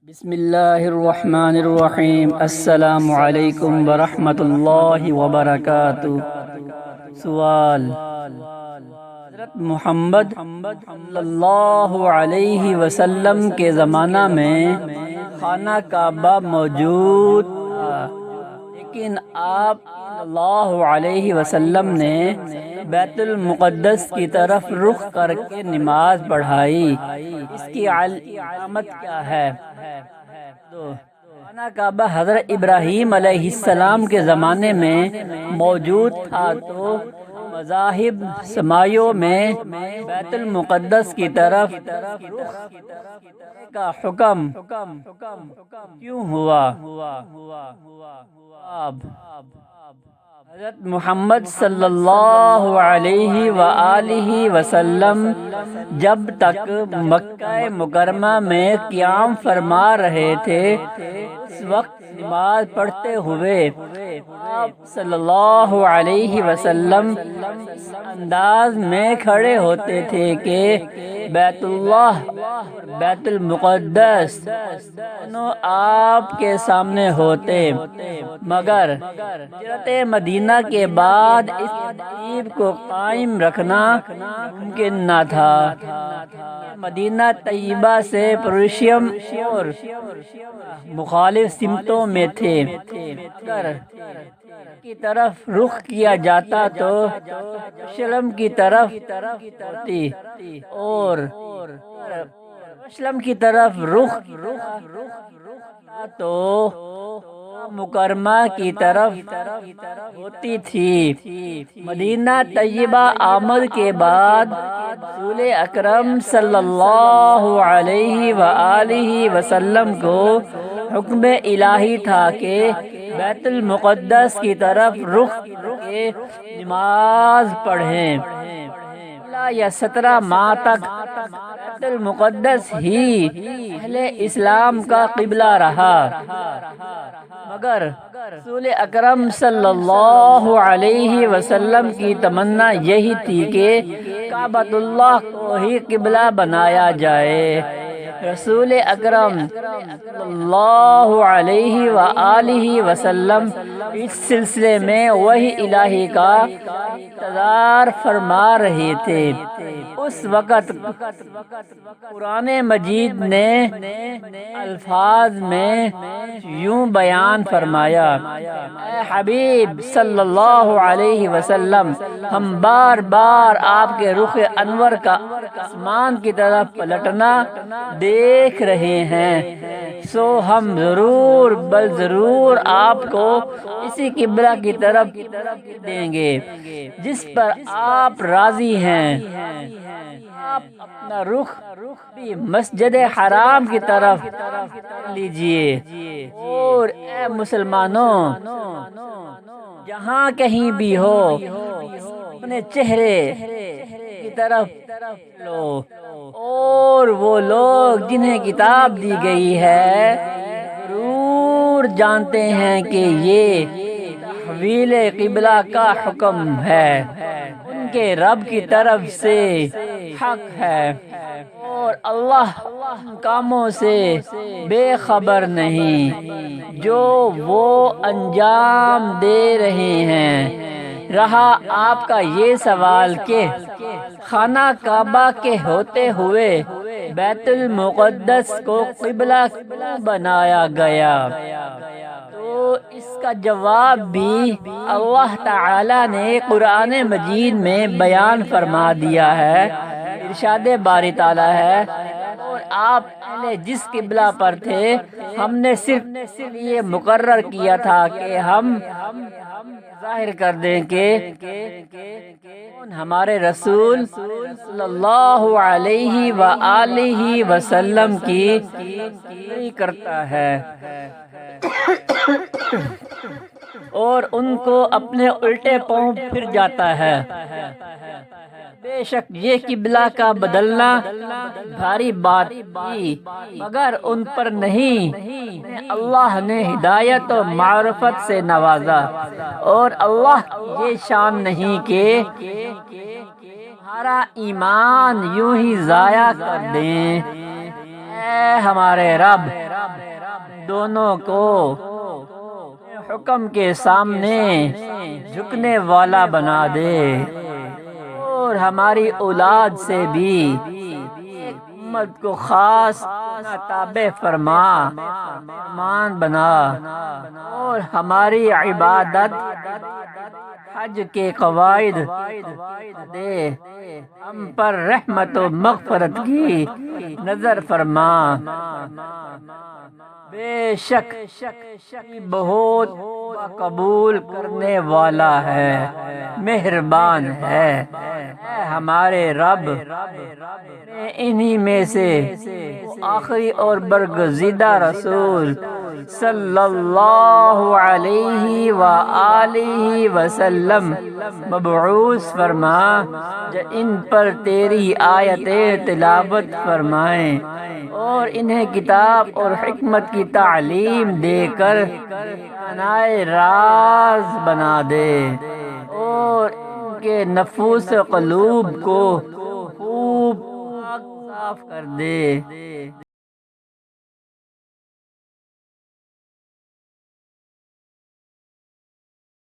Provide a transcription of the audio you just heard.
بسم اللہ الرحمن الرحیم۔ السلام علیکم ورحمۃ اللہ وبرکاتہ۔ سوال: حضرت محمد صلی اللہ علیہ وسلم کے زمانہ میں خانہ کعبہ موجود تھا، لیکن آپ صلی اللہ علیہ وسلم نے بیت المقدس کی طرف رخ کر کے نماز پڑھائی، اس کی علامت کیا ہے؟ خانہ کعبہ حضرت ابراہیم علیہ السلام کے زمانے میں موجود تھا، تو مذاہب سمایوں میں بیت المقدس کی طرف رخ کا حکم کیوں ہوا؟ حضرت محمد صلی اللہ علیہ وآلہ وسلم جب تک مکہ مکرمہ میں قیام فرما رہے تھے، اس وقت نماز پڑھتے ہوئے آپ صلی اللہ علیہ وسلم اس انداز میں کھڑے ہوتے تھے کہ بیت اللہ بیت المقدس دونوں آپ کے سامنے ہوتے، مگر ہجرت مدینہ کے بعد اس ترتیب کو قائم رکھنا ممکن نہ تھا۔ مدینہ طیبہ سے پرشیم اور مخالف سمتوں میں تھے، اگر کی طرف رخ کیا جاتا تو یروشلم کی طرف ہوتی، اور یروشلم کی طرف رخ تو مکرمہ کی طرف ہوتی تھی۔ مدینہ طیبہ آمد کے بعد رسول اکرم صلی اللہ علیہ وآلہ وسلم کو حکم الہی تھا کہ بیت المقدس کی طرف رخ کے نماز پڑھیں۔ 16 یا 17 ماہ تک بیت المقدس ہی اہل اسلام کا قبلہ رہا، مگر رسول اکرم صلی اللہ علیہ وسلم کی تمنا یہی تھی کہ کعبۃ اللہ کو ہی قبلہ بنایا جائے۔ رسول اکرم صلی اللہ علیہ وآلہ وسلم اس سلسلے میں وحی الہی کا انتظار فرما رہے تھے۔ اس وقت قرآن مجید نے الفاظ میں یوں بیان فرمایا: اے حبیب صلی اللہ علیہ وسلم، ہم بار بار آپ کے رخ انور کا آسمان کی طرف پلٹنا دیکھ رہے ہیں، سو ہم ضرور بل ضرور آپ کو اسی قبلہ کی طرف دیں گے جس پر آپ راضی ہیں۔ آپ اپنا رخ بھی مسجد حرام کی طرف لیجئے، اور اے مسلمانوں، جہاں کہیں بھی ہو اپنے چہرے کی طرف لو، اور وہ لوگ جنہیں کتاب دی گئی ہے ضرور جانتے ہیں کہ یہ تحویل قبلہ کا حکم ہے، ان کے رب کی طرف سے حق ہے، اور اللہ ان کاموں سے بے خبر نہیں جو وہ انجام دے رہے ہیں۔ رہا آپ کا یہ سوال کہ خانہ کعبہ کے ہوتے ہوئے بیت المقدس کو قبلہ کیوں بنایا گیا، تو اس کا جواب بھی اللہ تعالی نے قرآن مجید میں بیان فرما دیا ہے۔ ارشاد باری تعالی ہے: اور آپ پہلے جس قبلہ پر تھے ہم نے صرف یہ مقرر کیا تھا کہ ہم ظاہر کر دیں کہ ہمارے رسول صلی اللہ علیہ وآلہ وسلم کی تقریر کرتا ہے اور ان کو اپنے الٹے پاؤں پھر جاتا ہے۔ بے شک یہ قبلہ کا بدلنا بھاری بات تھی، مگر ان پر نہیں، اللہ نے ہدایت و معرفت سے نوازا، اور اللہ کی یہ شان نہیں کہ ہمارا ایمان یوں ہی ضائع کر دیں۔ اے ہمارے رب، دونوں کو حکم کے سامنے جھکنے والا بنا دے، اور ہماری اولاد سے بھی امت کو خاص تابع فرمان بنا، اور ہماری عبادت حج کے قواعد دے، ہم پر رحمت و مغفرت کی نظر فرما۔ بے شک بہت قبول کرنے والا ہے، مہربان ہے۔ اے ہمارے رب، انہی میں سے آخری اور برگزیدہ رسول صلی اللہ علیہ وآلہ وسلم مبعوث فرما، جو ان پر تیری آیتیں تلاوت فرمائیں، اور انہیں کتاب اور حکمت کی تعلیم دے کر انائے راز بنا دے، اور ان کے نفوس و قلوب کو خوب صاف کر دے۔